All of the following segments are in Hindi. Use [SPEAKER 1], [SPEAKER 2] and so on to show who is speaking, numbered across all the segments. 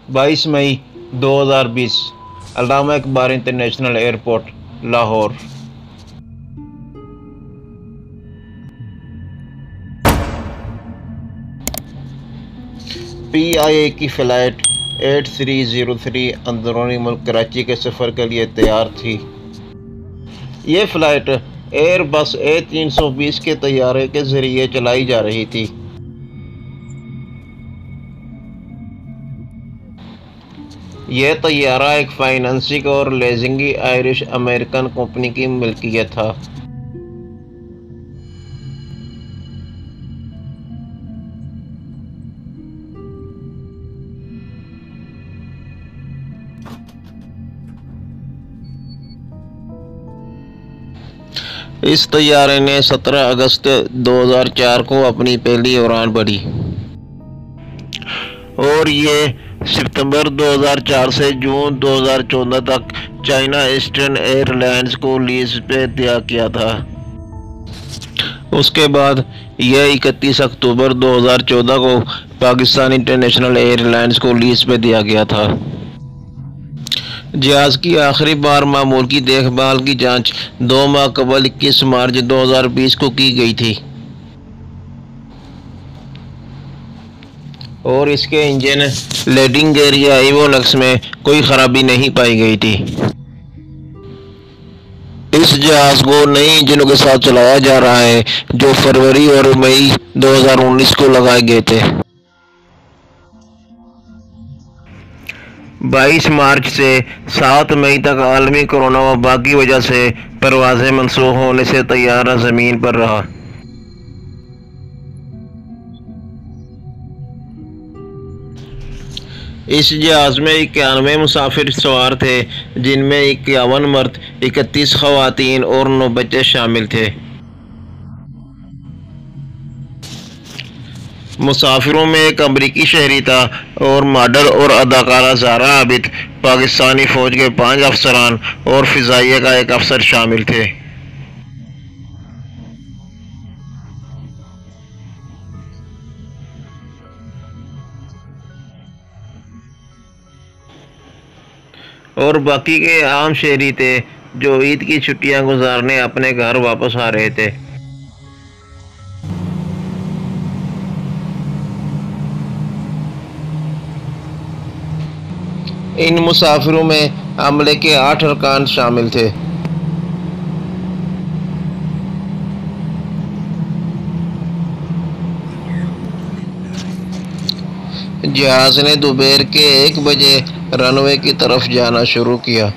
[SPEAKER 1] 22 मई 2020 Allama Iqbal international airport, Lahore. PIA की फ़्लाइट 8303 अंदरूनी मुल्क कराची के सफ़र के लिए तैयार थी। ये फ़्लाइट एयरबस A320 के तैयारे के ज़रिए चलाई जा रही थी। यह तैयारा एक फाइनेंसिंग और लेजिंगी आयरिश अमेरिकन कंपनी की मिल्कियत था। इस तैयारे ने 17 अगस्त 2004 को अपनी पहली उड़ान भरी और ये सितंबर 2004 से जून 2014 तक चाइना ईस्टर्न एयरलाइंस को लीज पे दिया किया था। उसके बाद यह 31 अक्टूबर 2014 को पाकिस्तान इंटरनेशनल एयरलाइंस को लीज पे दिया गया था। जहाज़ की आखिरी बार मामूल की देखभाल की जांच 2 माह कबल 21 मार्च 2020 को की गई थी और इसके इंजन लैंडिंग गियर या एवियोनिक्स में कोई खराबी नहीं पाई गई थी। इस जहाज़ को नए इंजनों के साथ चलाया जा रहा है जो फरवरी और मई 2019 को लगाए गए थे। 22 मार्च से 7 मई तक आलमी कोरोना वबा की वजह से परवाज़ें मनसूख होने से तैयारा ज़मीन पर रहा। इस जहाज़ में 91 मुसाफिर सवार थे, जिनमें 51 मर्द, 31 ख़वातीन और 9 बच्चे शामिल थे। मुसाफिरों में एक अमरीकी शहरी था और मॉडल और अदाकारा ज़ारा आबिद, पाकिस्तानी फ़ौज के 5 अफसरान और फ़िज़ाइया का एक अफसर शामिल थे। और बाकी के आम शहरी थे जो ईद की छुट्टियां गुजारने अपने घर वापस आ रहे थे। इन मुसाफिरों में अमले के 8 अरकान शामिल थे। जहाज़ ने दोपहर के 1 बजे रनवे की तरफ जाना शुरू किया।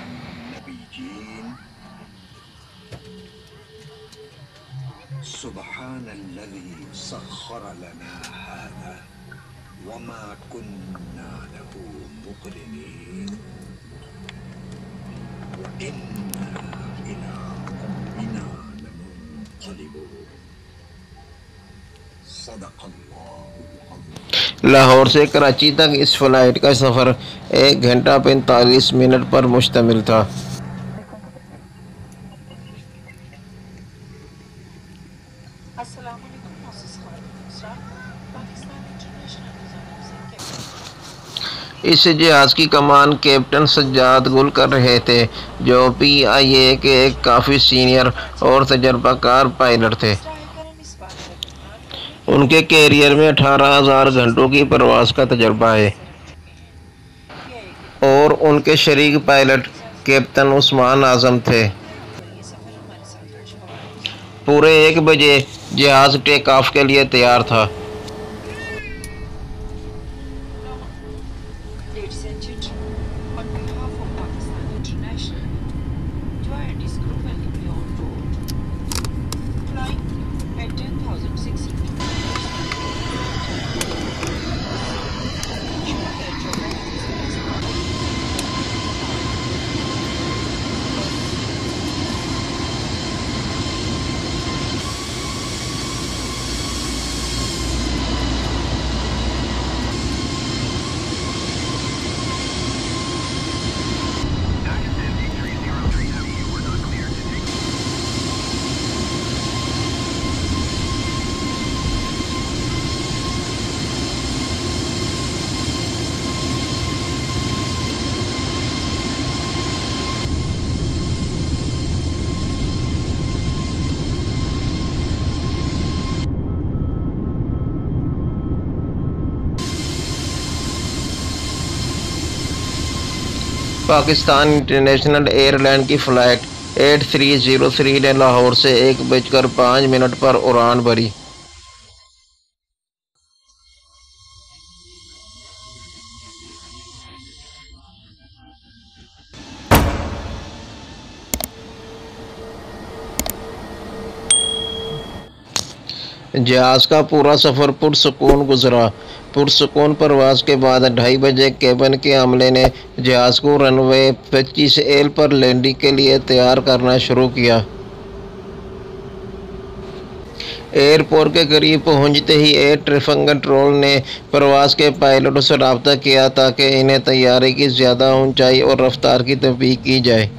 [SPEAKER 1] लाहौर से कराची तक इस फ्लाइट का सफ़र 1 घंटा 45 मिनट पर मुश्तमिल था। इस जहाज़ की कमान कैप्टन सज्जाद गुल कर रहे थे, जो PIA के एक काफ़ी सीनियर और तजर्बाकार पायलट थे। उनके कैरियर में 18,000 घंटों की प्रवास का तजर्बा है और उनके शरीक पायलट कैप्टन उस्मान आज़म थे। पूरे 1 बजे जहाज़ टेक ऑफ के लिए तैयार था। पाकिस्तान इंटरनेशनल एयरलाइन की फ़्लाइट 8303 ने लाहौर से 1:05 पर उड़ान भरी। जहाज़ का पूरा सफ़र पुरसुकून गुजरा। पुरसुकून परवास के बाद 2:30 बजे केबिन के अमले ने जहाज़ को रनवे 25A पर लैंडिंग के लिए तैयार करना शुरू किया। एयरपोर्ट के करीब पहुंचते ही एयर ट्रैफिक कंट्रोल ने परवास के पायलटों से रब्ता किया ताकि इन्हें तैयारी की ज़्यादा ऊंचाई और रफ्तार की तस्दीक की जाए।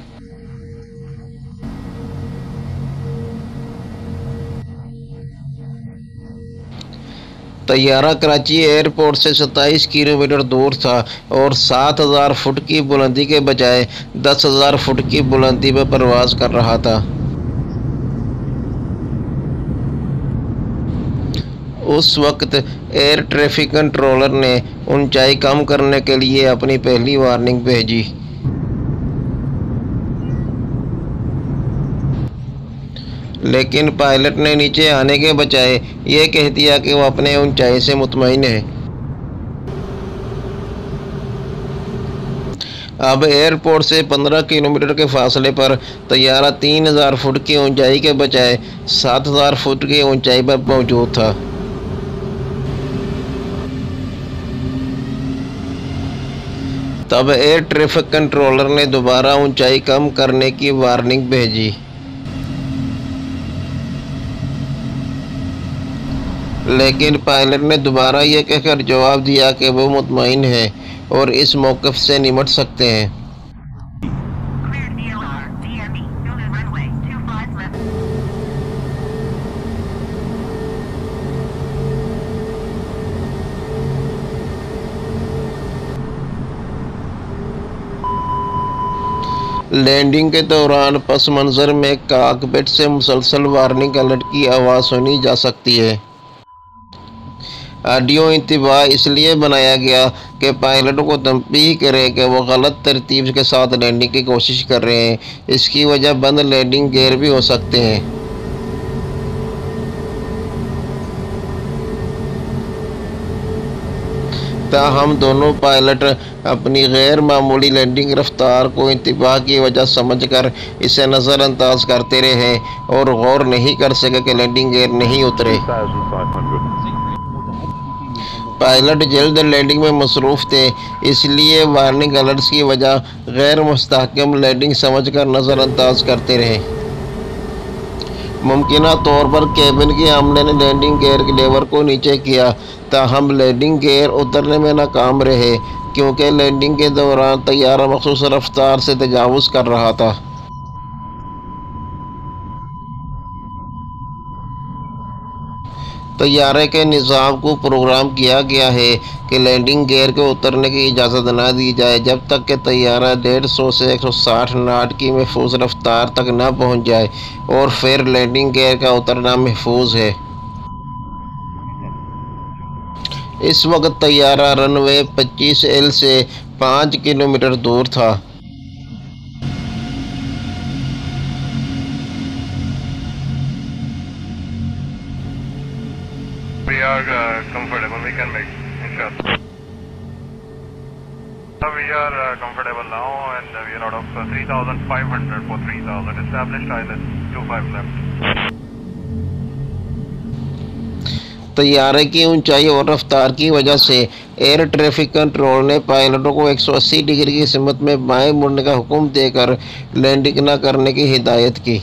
[SPEAKER 1] तैयारा कराची एयरपोर्ट से 27 किलोमीटर दूर था और 7,000 फुट की बुलंदी के बजाय 10,000 फुट की बुलंदी पर परवास कर रहा था। उस वक्त एयर ट्रैफिक कंट्रोलर ने ऊंचाई कम करने के लिए अपनी पहली वार्निंग भेजी। लेकिन पायलट ने नीचे आने के बजाय ये कह दिया कि वो अपने ऊंचाई से मुतमईन है। अब एयरपोर्ट से 15 किलोमीटर के फासले पर तैयारा 3,000 फुट की ऊंचाई के बजाय 7,000 फुट की ऊंचाई पर मौजूद था। तब एयर ट्रैफिक कंट्रोलर ने दोबारा ऊंचाई कम करने की वार्निंग भेजी। लेकिन पायलट ने दोबारा यह कहकर जवाब दिया कि वो मुतमईन है और इस मौक़िफ़ से निमट सकते हैं। लैंडिंग के दौरान पस मंज़र में कॉकपिट से मुसलसल वार्निंग अलर्ट की आवाज़ सुनी जा सकती है। ऑडियो इंतबा इसलिए बनाया गया कि पायलटों को तंबीह करे कि वो गलत तरतीब के साथ लैंडिंग की कोशिश कर रहे हैं। इसकी वजह बंद लैंडिंग गियर भी हो सकते हैं। ताहम दोनों पायलट अपनी गैर मामूली लैंडिंग रफ्तार को इंतबाह की वजह समझकर इसे नज़रअंदाज करते रहे और गौर नहीं कर सके कि लैंडिंग गियर नहीं उतरे। पायलट जल्द लैंडिंग में मसरूफ़ थे, इसलिए वार्निंग अलर्ट्स की वजह गैर मुस्तहकम लैंडिंग समझकर नज़रअंदाज करते रहे। मुमकिना तौर पर केबिन के अमले ने लैंडिंग गियर के लेवर को नीचे किया, ताहम लैंडिंग गियर उतरने में नाकाम रहे क्योंकि लैंडिंग के दौरान तैयारा मखसूस रफ्तार से तजावुज़ कर रहा था। तैयारे के निज़ाम को प्रोग्राम किया गया है कि लैंडिंग गियर के उतरने की इजाज़त न दी जाए जब तक कि तैयारा 150 से 160 नाट की महफूज रफ्तार तक न पहुंच जाए और फिर लैंडिंग गियर का उतरना महफूज है। इस वक्त तैयारा रनवे 25L से 5 किलोमीटर दूर था।
[SPEAKER 2] We are comfortable. We can make inshallah. We are comfortable now, and we are out of 3,500 for 3,000. Established ILS 25 left.
[SPEAKER 1] तैयारे की ऊंचाई और रफ्तार की वजह से एयर ट्रैफिक कंट्रोल ने पायलटों को 180 डिग्री की सिमत में बाएं मुड़ने का हुक्म देकर लैंडिंग न करने की हिदायत की।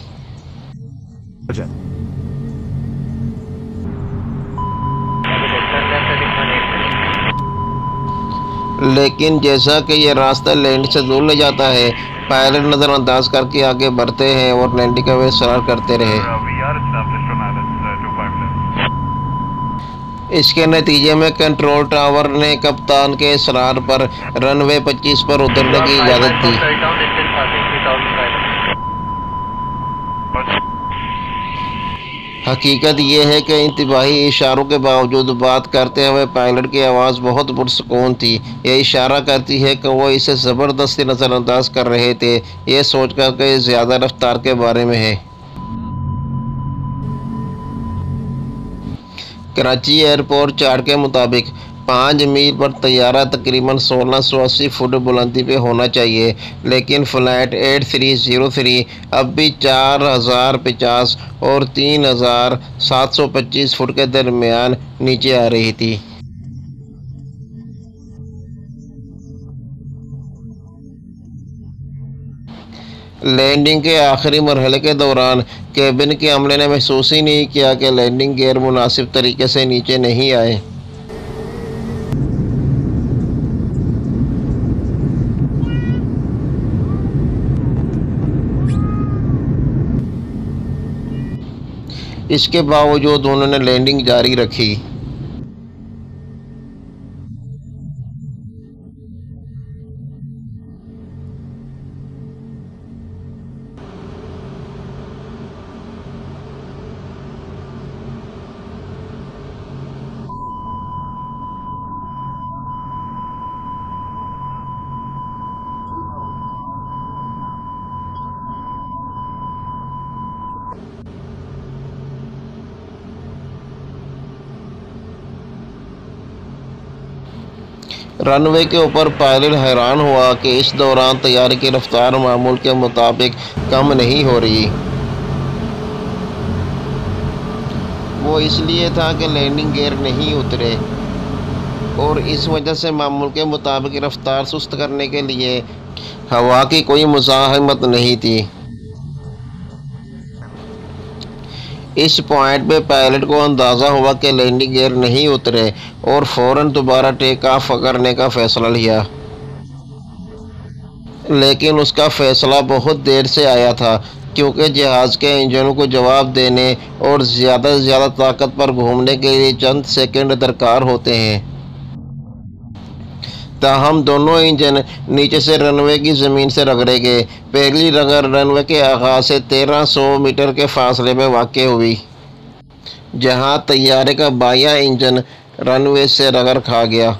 [SPEAKER 1] लेकिन जैसा कि यह रास्ता लैंड से दूर ले जाता है, पायलट नज़रअंदाज करके आगे बढ़ते हैं और लैंडिंग का इंतज़ार करते रहे। इसके नतीजे में कंट्रोल टावर ने कप्तान के इसरार पर रनवे 25 पर उतरने की इजाज़त दी। हकीकत ये है कि इंतबाही इशारों के बावजूद बात करते हुए पायलट की आवाज़ बहुत पुरसकून थी। यह इशारा करती है कि वो इसे ज़बरदस्ती नज़रअंदाज कर रहे थे, ये सोचकर कि ज़्यादा रफ्तार के बारे में है। कराची एयरपोर्ट चार्ट के मुताबिक 5 मील पर तैयारा तकरीबन 1680 फुट बुलंदी पे होना चाहिए, लेकिन फ़्लाइट 8303 अब भी 4050 और 3725 फुट के दरमियान नीचे आ रही थी। लैंडिंग के आखिरी मरहले के दौरान केबिन के अमले ने महसूस ही नहीं किया कि लैंडिंग गियर मुनासिब तरीके से नीचे नहीं आए। इसके बावजूद उन्होंने लैंडिंग जारी रखी। रनवे के ऊपर पायलट हैरान हुआ कि इस दौरान तैयारी की रफ्तार मामूल के मुताबिक कम नहीं हो रही। वो इसलिए था कि लैंडिंग गियर नहीं उतरे और इस वजह से मामूल के मुताबिक रफ्तार सुस्त करने के लिए हवा की कोई मुज़ाहमत नहीं थी। इस पॉइंट पे पायलट को अंदाज़ा हुआ कि लैंडिंग गियर नहीं उतरे और फ़ौरन दोबारा टेक ऑफ करने का फ़ैसला लिया, लेकिन उसका फ़ैसला बहुत देर से आया था क्योंकि जहाज़ के इंजनों को जवाब देने और ज़्यादा से ज़्यादा ताकत पर घूमने के लिए चंद सेकंड दरकार होते हैं। ताहम दोनों इंजन नीचे से रनवे की ज़मीन से रगड़े गए। पहली रगड़ रनवे के आगाज़ से 1300 मीटर के फासले में वाक़ हुई, जहां तैयारे का बायां इंजन रनवे से रगड़ खा गया।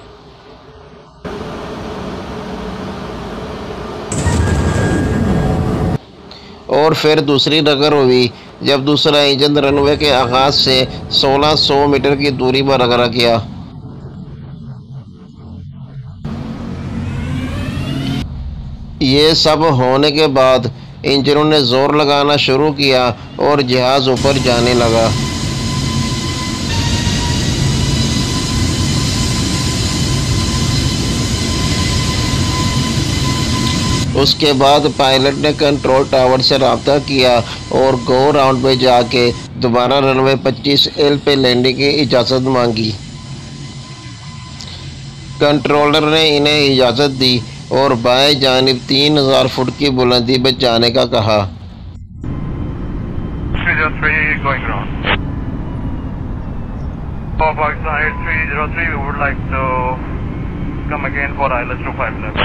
[SPEAKER 1] और फिर दूसरी रगड़ हुई जब दूसरा इंजन रनवे के आगाज़ से 1600 मीटर की दूरी पर रगड़ा गया। ये सब होने के बाद इंजनों ने ज़ोर लगाना शुरू किया और जहाज़ ऊपर जाने लगा। उसके बाद पायलट ने कंट्रोल टावर से रब्ता किया और गो राउंड पे जाके दोबारा रनवे 25L पे लैंडिंग की इजाज़त मांगी। कंट्रोलर ने इन्हें इजाज़त दी और बाएं जानिब 3000 फुट की बुलंदी पर जाने का कहा।
[SPEAKER 2] 303 going ground. For Pakistan 8303, we would like to come again for ILS 25 left.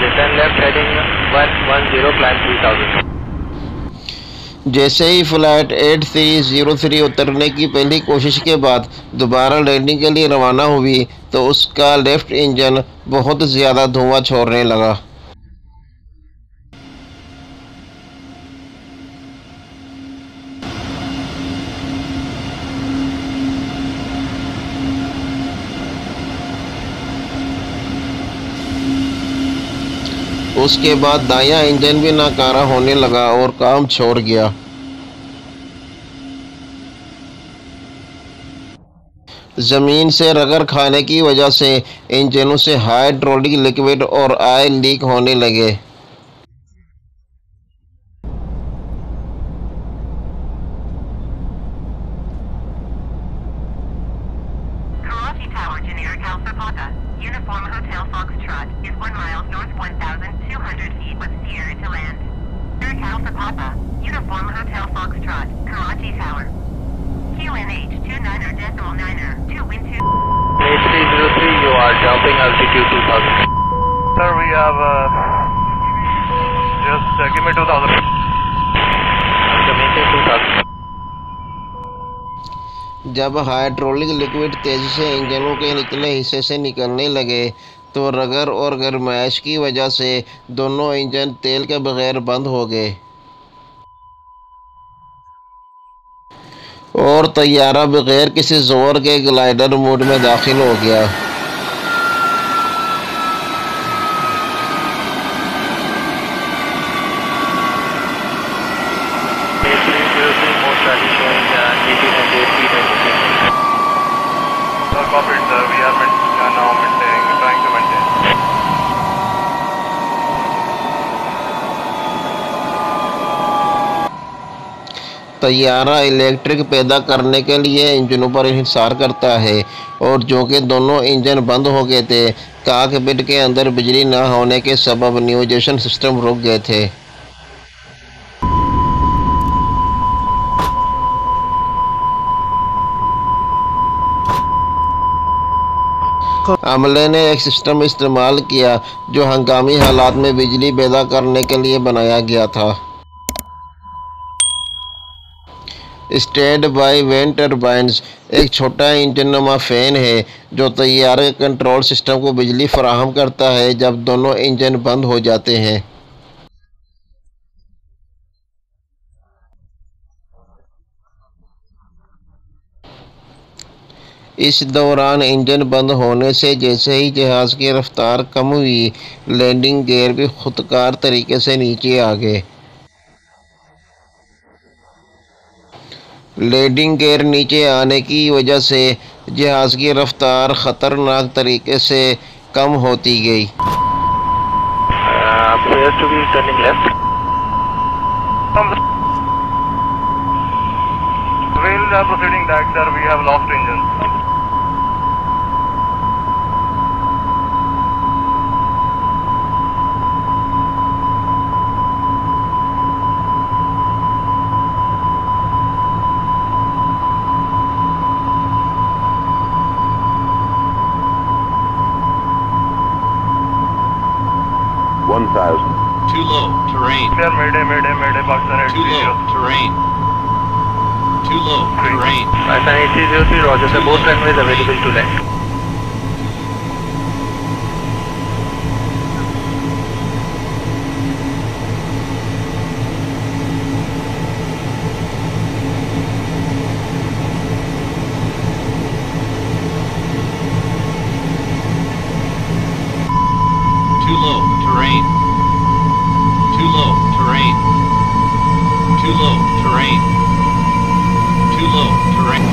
[SPEAKER 3] Descend left heading 110, climb 3000.
[SPEAKER 1] जैसे ही फ़्लाइट 8303 उतरने की पहली कोशिश के बाद दोबारा लैंडिंग के लिए रवाना हुई तो उसका लेफ़्ट इंजन बहुत ज़्यादा धुआं छोड़ने लगा। उसके बाद दायां इंजन भी नाकारा होने लगा और काम छोड़ गया। ज़मीन से रगड़ खाने की वजह से इंजनों से हाइड्रोलिक लिक्विड और ऑयल लीक होने लगे।
[SPEAKER 4] Karachi Tower, generic Alpha Papa, Uniform Hotel Foxtrot, is 1 mile north 1,200 feet with steer to land. Generic Alpha Papa, Uniform Hotel Foxtrot, Karachi Tower. QNH 29er, 2 wind 2.
[SPEAKER 3] 8303, you are jumping altitude 2000.
[SPEAKER 2] Sir, we have just give me 2000.
[SPEAKER 3] Maintain 2000.
[SPEAKER 1] जब हाइड्रोलिक लिक्विड तेज़ी से इंजनों के निचले हिस्से से निकलने लगे तो रगर और गर्माइश की वजह से दोनों इंजन तेल के बगैर बंद हो गए और तैयारा बगैर किसी जोर के ग्लाइडर मोड में दाखिल हो गया। तैयारा इलेक्ट्रिक पैदा करने के लिए इंजनों पर इंहिसार करता है और जो कि दोनों इंजन बंद हो गए थे, कॉकपिट के अंदर बिजली न होने के सबब नेविगेशन सिस्टम रुक गए थे। अमले ने एक सिस्टम इस्तेमाल किया जो हंगामी हालात में बिजली पैदा करने के लिए बनाया गया था। स्टेड बाई वेंट टर्बाइन्स एक छोटा इंजन-नुमा फैन है जो तैयारे कंट्रोल सिस्टम को बिजली फराहम करता है जब दोनों इंजन बंद हो जाते हैं। इस दौरान इंजन बंद होने से जैसे ही जहाज़ की रफ्तार कम हुई, लैंडिंग गियर भी खुदकार तरीके से नीचे आ गए। लैंडिंग गियर नीचे आने की वजह से जहाज़ की रफ्तार ख़तरनाक तरीके से कम होती गई।
[SPEAKER 2] Wheels are proceeding back, sir. We have lost engine.
[SPEAKER 5] Too low, terrain.
[SPEAKER 2] Sir, mayday, mayday, mayday, Pakistan
[SPEAKER 5] Too low,
[SPEAKER 2] 830.
[SPEAKER 5] terrain. Too low, terrain.
[SPEAKER 3] Pakistan 803, roger, sir. Both runways available to land.
[SPEAKER 5] Too low, terrain. Too low, terrain. Too low, terrain. Too low, terrain.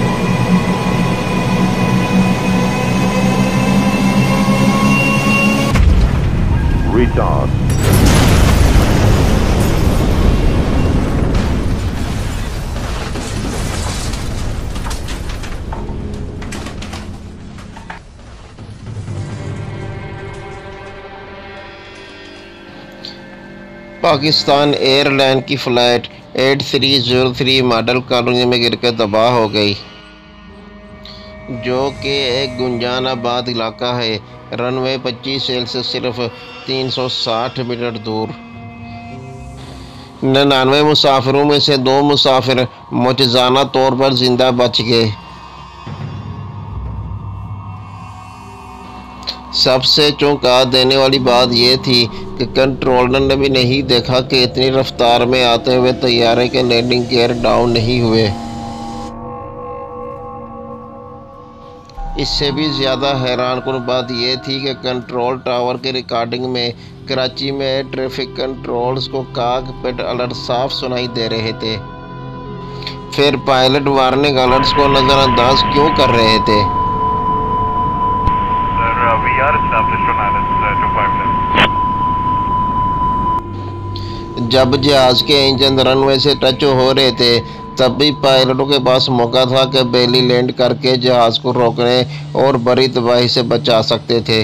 [SPEAKER 6] Retard.
[SPEAKER 1] Pakistan airline की फ़्लाइट 8303 मॉडल कॉलोनी में गिरकर तबाह हो गई, जो कि एक गुंजान आबाद इलाका है। रनवे 25 से सिर्फ 360 मीटर दूर। 99 मुसाफिरों में से 2 मुसाफिर मुजज़ाना तौर पर जिंदा बच गए। सबसे चौंका देने वाली बात यह थी कि कंट्रोलर ने भी नहीं देखा कि इतनी रफ्तार में आते हुए तैयारे के लैंडिंग गियर डाउन नहीं हुए। इससे भी ज़्यादा हैरानकुन बात यह थी कि कंट्रोल टावर की रिकॉर्डिंग में कराची में ट्रैफिक कंट्रोल्स को कॉकपिट अलर्ट साफ सुनाई दे रहे थे। फिर पायलट वार्निंग अलर्ट्स को नज़रअंदाज क्यों कर रहे थे?
[SPEAKER 2] We are established on ILS 25 left.
[SPEAKER 1] जब जहाज़ के इंजन रनवे से टच हो रहे थे तब भी पायलटों के पास मौका था कि बेली लैंड करके जहाज़ को रोकने और बड़ी तबाही से बचा सकते थे।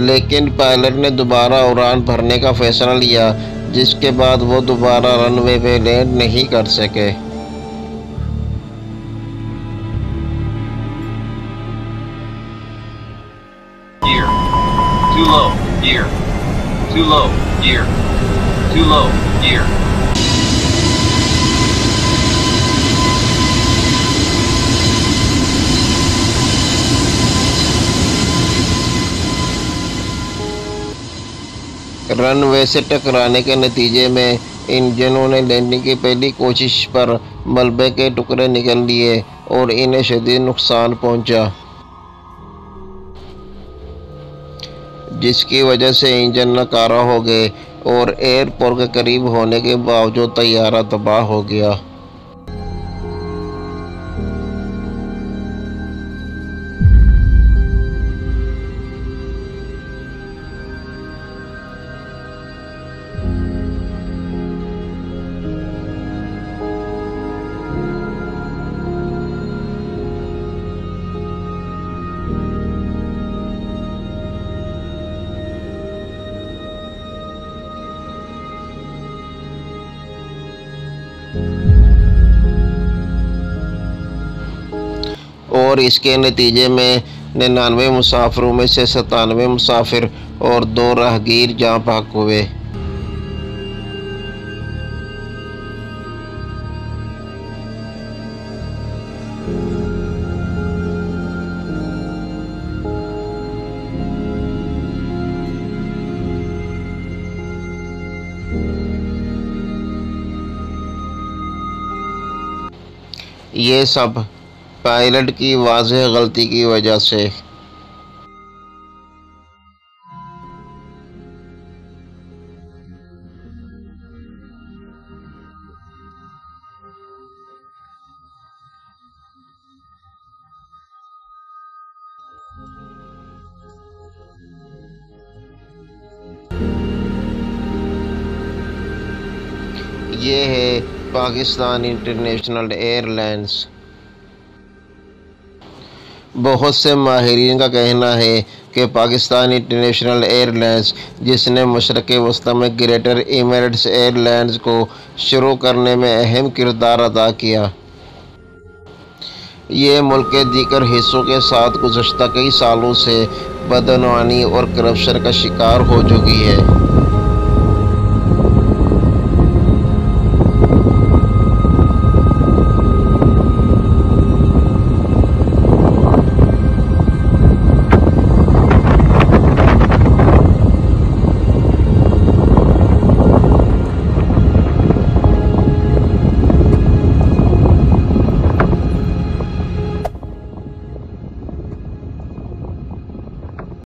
[SPEAKER 1] लेकिन पायलट ने दोबारा उड़ान भरने का फैसला लिया, जिसके बाद वो दोबारा रनवे पे लैंड नहीं कर सके।
[SPEAKER 5] Gear. Too low, gear. Too low, gear. Too low, gear.
[SPEAKER 1] Runway से टकराने के नतीजे में इंजनों ने लैंडिंग की पहली कोशिश पर मलबे के टुकड़े निकल लिए और इन्हें शदीद नुकसान पहुंचा, जिसकी वजह से इंजन नकारा हो गए और एयरपोर्ट के करीब होने के बावजूद तैयारा तबाह हो गया। और इसके नतीजे में 99 मुसाफिरों में से 97 मुसाफिर और 2 राहगीर जाँ बहक हुए। ये सब पायलट की वाज़ेह गलती की वजह से। ये है पाकिस्तान इंटरनेशनल एयरलाइंस। बहुत से माहिरीन का कहना है कि पाकिस्तान इंटरनेशनल एयरलाइंस, जिसने मशरक़ वस्ती में ग्रेटर एमिरेट्स एयरलाइंस को शुरू करने में अहम किरदार अदा किया, ये मुल्क के दीगर हिस्सों के साथ गुज़श्ता कई सालों से बदनवानी और करप्शन का शिकार हो चुकी है।